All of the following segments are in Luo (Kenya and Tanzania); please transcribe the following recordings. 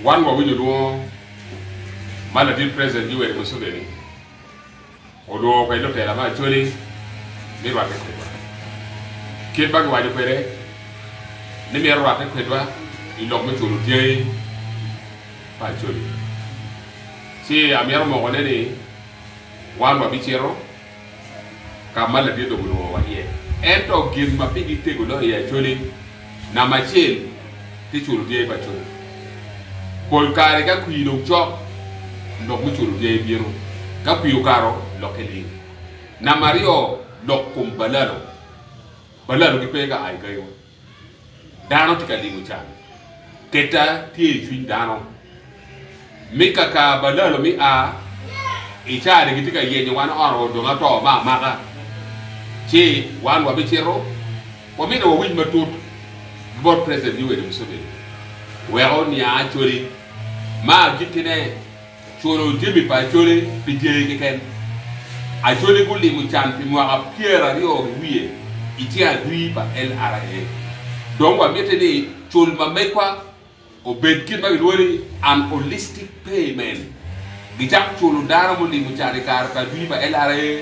One what we do, Maladi President, you were Mussolini. Although I look at my actually, they were Kid back why the query. Nimi are rather quedwa, you lock me to Lutia. Actually, see, I'm your money. One Babichero, Kamala did over here. And of give my piggy take here actually. Namachil, teach you to do it. Polkariga Queen Job, Lock Mutu de Biro, Capu Caro, Lockeling. Namario, Locum Balado. Balado Pega, I go. Danotica Limuchan. Keta, T. Dano. Mikaka Balado me a child getting a yen 1 hour or Donato, Mama. Che, one Wabichero. For me, no win but board president, you were Mussolini. Well, on actually. Ma gitine cholo jemi pa chole pije ken a chole ko limu chan pi mo a pierre rio wiye iti a dui pa LRA donc wa metene chol ma mekwa o bedkin ma lori an holistic payment gijak cholo dara mo limu chan kar pa dui pa LRA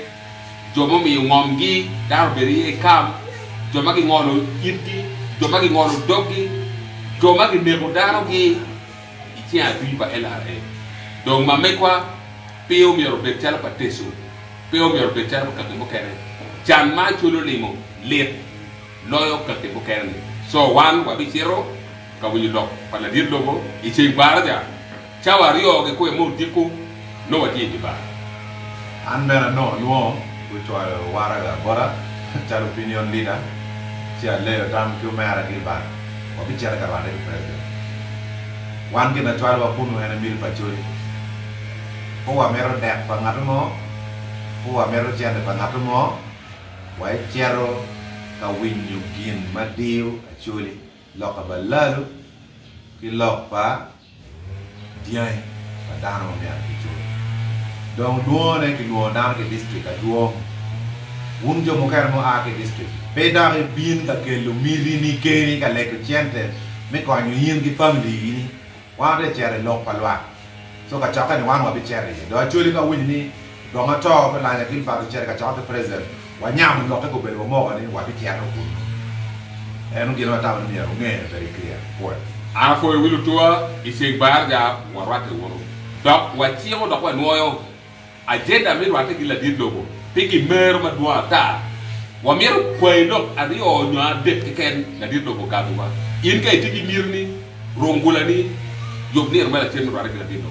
jomo mi ngomgi dar beri kam joma ki ngono irki joma ki ngono dogi joma ki nego daro gi tient à vivre LRA. Donc, ma mère quoi, Péo mi robetel pa teso, Péo mi robetel pa kate bokene. Jan ma chulo limo, late, loyo kate bokene. So, one, wabi zero, kawili lok, pala dir logo, ichi bara ja. Chawa rio ke kwe mo diko, no wati di ba. Anmera no, which was waraga bora, chal opinion leader, chia leo tam kyo mera gilban, wabi chara karwane president. Wan kita jual wapun wana mil pacuri. Huwa mero dek pangatumo, huwa mero cian pangatumo, wai ciaro kawin yugin madiu aculi loka balalu ki lokpa diai padano mea aculi. Dong duone ki duo dan ke district a duo. Unjo mukar mo a ke district. Peda ke bin ka ke lumiri ni keri ka lek ciente me ko anyu yin ki family ini. One day, Jerry Lock Palwa. So, I talk one will be Jerry. Do I truly go with me? Do not talk like a king by the Jerry, the president. When Yam lock a couple more than what he can do. And give a town near very clear. And for a will tour, it's a barga or rat the world. Doc, what you want to know? I did a mirror, I think did logo. Piggy mer maduata. Wamir, quay look at the old dead can, the did logo Kaduma. In Kaiti Mirni, Rongulani. You've near Malatin Radical Dino.